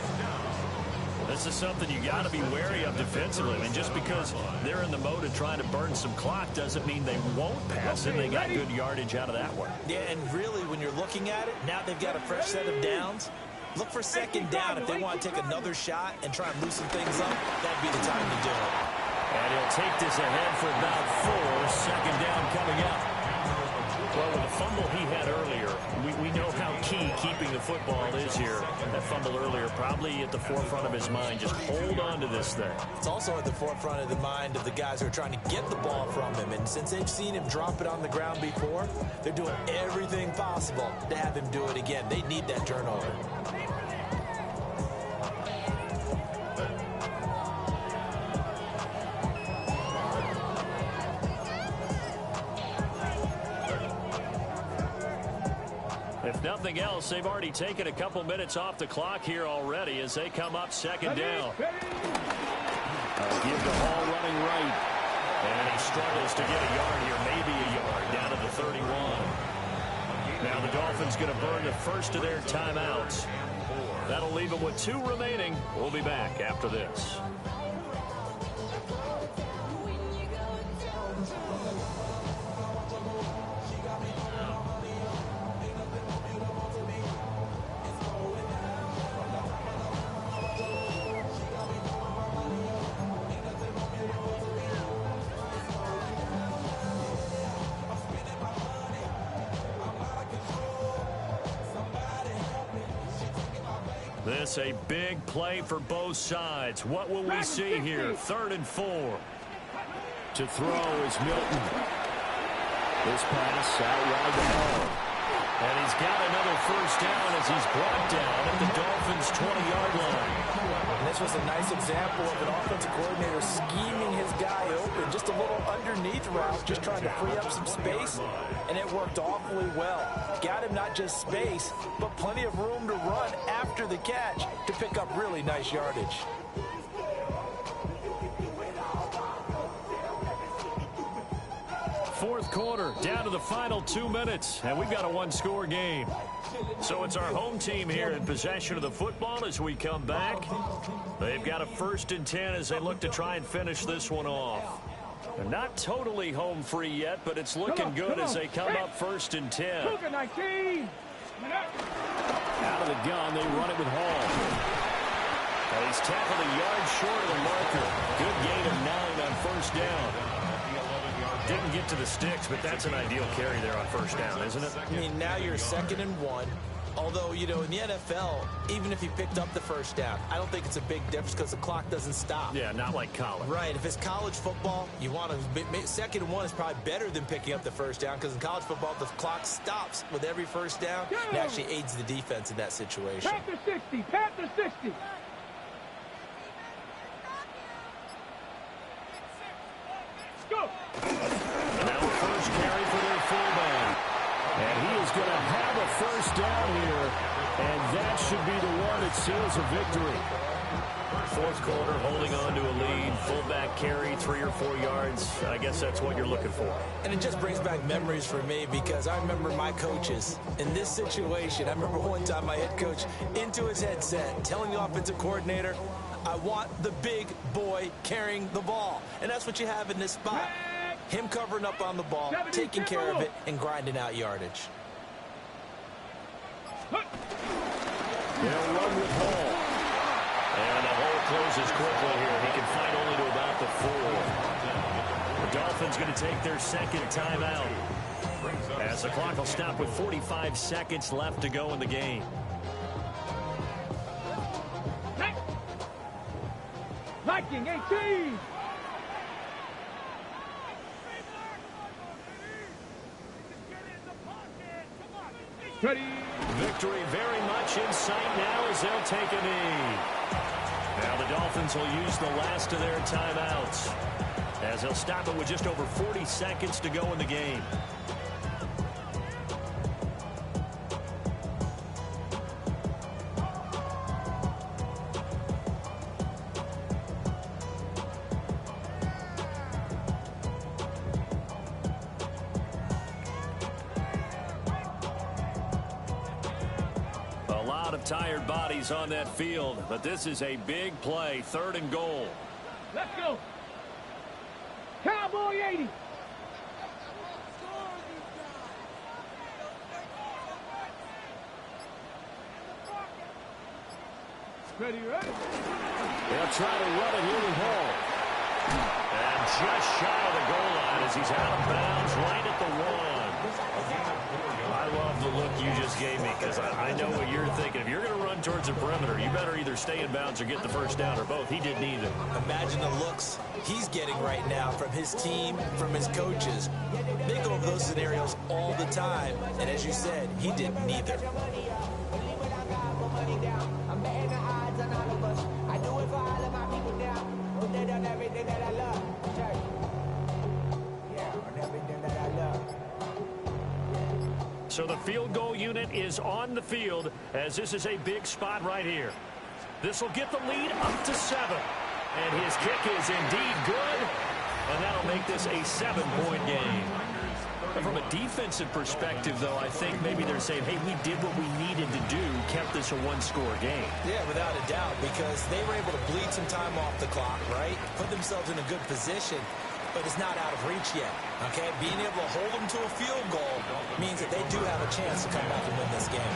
This is something you got to be wary of defensively. I mean, just because they're in the mode of trying to burn some clock doesn't mean they won't pass it. They got good yardage out of that one. Yeah, and really, when you're looking at it, now they've got a fresh set of downs. Look for 2nd down if they want to take another shot and try and loosen things up. That'd be the time to do it. And he'll take this ahead for about 4. 2nd down coming up. Well, with the fumble he had earlier, we know how key keeping the football is here. That fumble earlier probably at the forefront of his mind. Just hold on to this thing. It's also at the forefront of the mind of the guys who are trying to get the ball from him. And since they've seen him drop it on the ground before, they're doing everything possible to have him do it again. They need that turnover. If nothing else, they've already taken a couple minutes off the clock here already as they come up 2nd down. Give to Hall running right. And he struggles to get a yard here, maybe a yard, down to the 31. Now the Dolphins going to burn the first of their timeouts. That'll leave him with 2 remaining. We'll be back after this. This a big play for both sides. What will we see here? 3rd and 4. To throw is Milton. This pass out wide to Hall. And he's got another first down as he's brought down at the Dolphins' 20-yard line. And this was a nice example of an offensive coordinator scheming his guy open. Just a little underneath route, just trying to free up some space, and it worked awfully well. Got him not just space, but plenty of room to run after the catch to pick up really nice yardage. Fourth quarter, down to the final 2 minutes, and we've got a 1-score game. So it's our home team here in possession of the football as we come back. They've got a 1st and 10 as they look to try and finish this one off. They're not totally home free yet, but it's looking good as they come up 1st and 10. Out Out of the gun, they run it with Hall. And he's tackled a yard short of the marker. Good gain of 9 on 1st down. Didn't get to the sticks, but that's an ideal carry there on 1st down, isn't it? I mean, now you're 2nd and 1. Although, you know, in the NFL, even if he picked up the 1st down, I don't think it's a big difference because the clock doesn't stop. Yeah, not like college. Right. If it's college football, you want to 2nd and 1 is probably better than picking up the 1st down because in college football, the clock stops with every 1st down. It actually aids the defense in that situation. Panther 60, Panther 60. Go. Now a first carry for their fullback. And he is going to have a 1st down here. And that should be the one that seals a victory. 4th quarter, holding on to a lead. Fullback carry, 3 or 4 yards. I guess that's what you're looking for. And it just brings back memories for me because I remember my coaches in this situation. I remember one time my head coach into his headset telling the offensive coordinator, I want the big boy carrying the ball. And that's what you have in this spot. Him covering up on the ball, taking care of it, and grinding out yardage. They'll run with Hall. And the hole closes quickly here. He can fight only to about the 4. The Dolphins going to take their 2nd timeout. As the clock will stop with 45 seconds left to go in the game. Viking 18. Ready. Victory very much in sight now as they'll take a knee. Now the Dolphins will use the last of their timeouts as they'll stop it with just over 40 seconds to go in the game. Tired bodies on that field, but this is a big play. 3rd and goal. Let's go. Cowboy 80. Ready, ready. They'll try to run it here with Hall. And just shy of the goal line as he's out of bounds right at the 1. I love the look you just gave me because I know what you're thinking. If you're going to run towards the perimeter, you better either stay in bounds or get the 1st down or both. He did neither. Imagine the looks he's getting right now from his team, from his coaches. They go over those scenarios all the time. And as you said, he did neither. So the field goal unit is on the field as this is a big spot right here. This will get the lead up to 7. And his kick is indeed good. And that'll make this a 7-point game. And from a defensive perspective, though, I think maybe they're saying, hey, we did what we needed to do, kept this a one-score game. Yeah, without a doubt, because they were able to bleed some time off the clock, right? Put themselves in a good position, but it's not out of reach yet, okay? Being able to hold them to a field goal means that they do have a chance to come back and win this game.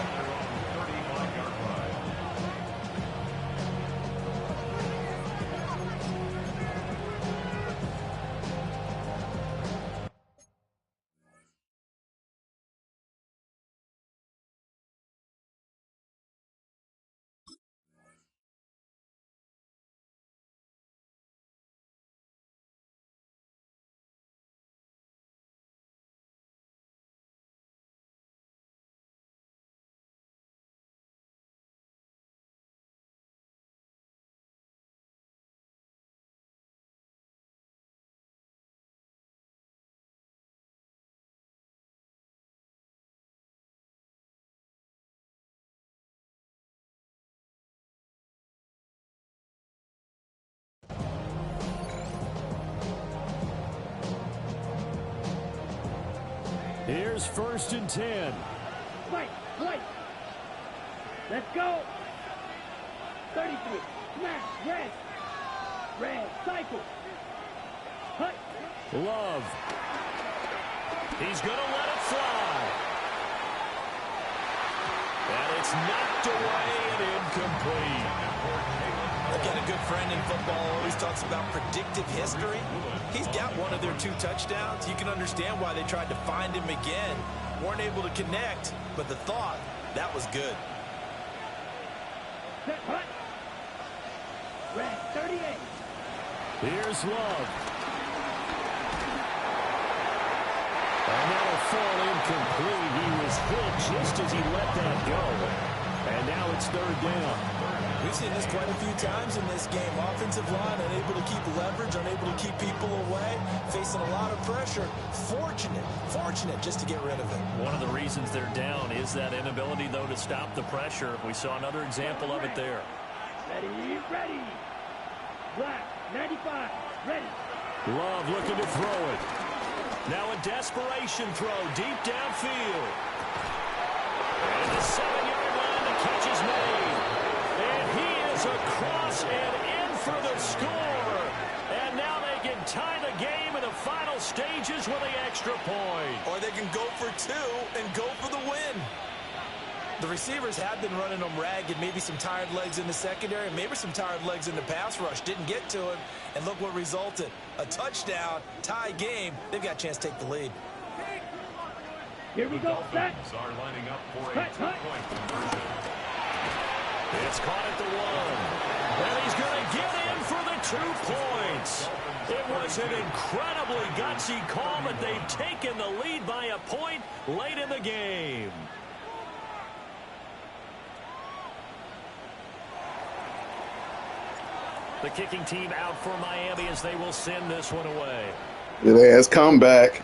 Here's 1st and 10. Wait. Let's go. 33. Smash. Red. Cycle. Hut. Love. He's going to let it fly. And it's knocked away and incomplete. Again, a good friend in football always talks about predictive history. He's got one of their 2 touchdowns. You can understand why they tried to find him again. Weren't able to connect, but the thought, that was good. Set hut. Red 38. Here's Love. And that'll fall incomplete. He was hit just as he let that go. And now it's 3rd down. We've seen this quite a few times in this game. Offensive line unable to keep leverage, unable to keep people away, facing a lot of pressure. Fortunate just to get rid of it. One of the reasons they're down is that inability, though, to stop the pressure. We saw another example of it there. Ready. Black, 95, ready. Love looking to throw it. Now a desperation throw deep downfield. And the 7-yard line, the catch is made. And he is across and in for the score. And now they can tie the game in the final stages with the extra point. Or they can go for 2 and go for the win. The receivers have been running them ragged. Maybe some tired legs in the secondary, maybe some tired legs in the pass rush. Didn't get to him, and look what resulted. A touchdown, tie game. They've got a chance to take the lead. Here we go, set. Are lining up for a 2-point conversion. It's caught at the 1. And he's going to get in for the 2 points. It was an incredibly gutsy call, but they've taken the lead by a point late in the game. The kicking team out for Miami as they will send this one away. It has come back.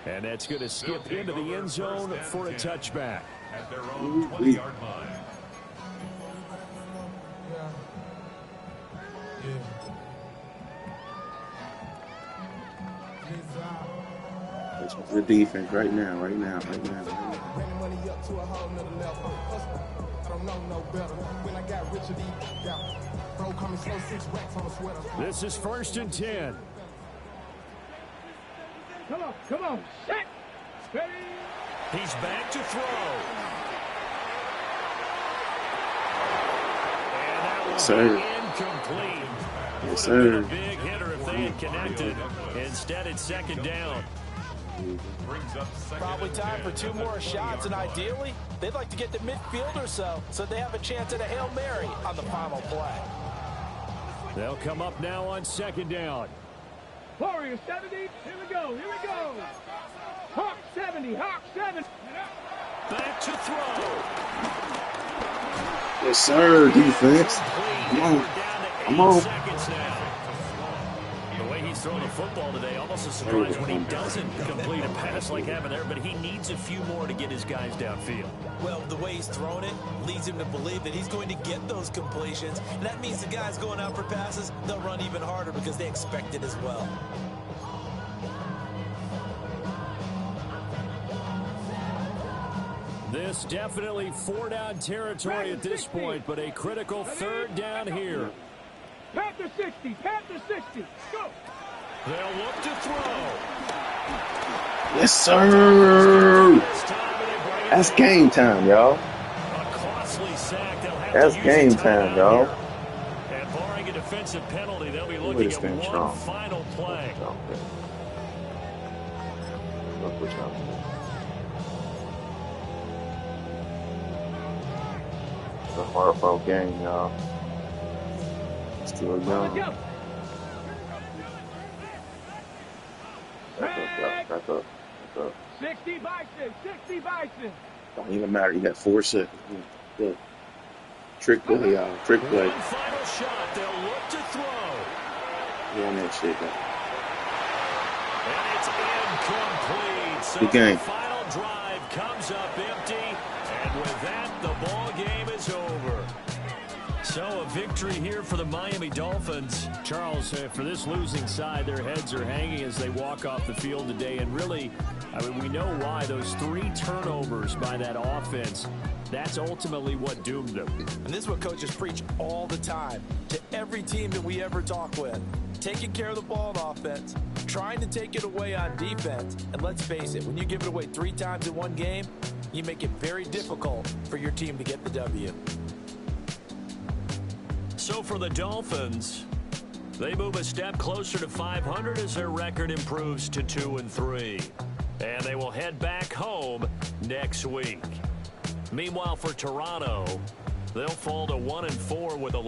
And that's going to skip into the end zone for a touchback. At their own 20-yard line. That's the defense right now. Bringing money up to a whole nother level. I don't know no better. When I got rich, bro coming slow, 6 racks on a sweater. This is 1st and 10. Come on. Set. Ready. He's back to throw. And that was incomplete. Yes, Would have been sir. a big hitter if they had connected. Instead, it's 2nd down. Probably time for 2 more shots, and ideally, they'd like to get to midfield or so they have a chance at a Hail Mary on the final play. They'll come up now on 2nd down. Warriors 70. Here we go. Hawk 70. Back to throw. Yes, sir, defense. Come on. Seconds now. The way he's throwing the football today, almost a surprise when he doesn't complete a pass like having there, but he needs a few more to get his guys downfield. Well, the way he's thrown it leads him to believe that he's going to get those completions. And that means the guys going out for passes, they'll run even harder because they expect it as well. This definitely 4-down territory at this point, but a critical 3rd down here. Panther 60, Panther 60, go! They'll look to throw. Yes, sir. That's game time, y'all. A costly sack. They'll have That's to use game a time, timeout y'all. here. And barring a defensive penalty, they'll be Look looking at at this one thing strong. final play. Look what's up. It's a hard-fought game, y'all. Still young. Back up. 60 Bison, 60 Bison. Don't even matter. You got 4 seconds. Good. Trick play, y'all. Trick play. One final shot. They'll look to throw. You on that shit, man. And it's incomplete. So Good game. the final drive comes up empty. And with that, the ball game is over. So a victory here for the Miami Dolphins. Charles, for this losing side, their heads are hanging as they walk off the field today. And really, I mean, we know why. Those 3 turnovers by that offense, that's ultimately what doomed them. And this is what coaches preach all the time to every team that we ever talk with. Taking care of the ball on offense, trying to take it away on defense. And let's face it, when you give it away 3 times in one game, you make it very difficult for your team to get the W. So for the Dolphins, they move a step closer to 500 as their record improves to 2-3. And they will head back home next week. Meanwhile, for Toronto, they'll fall to 1-4 with a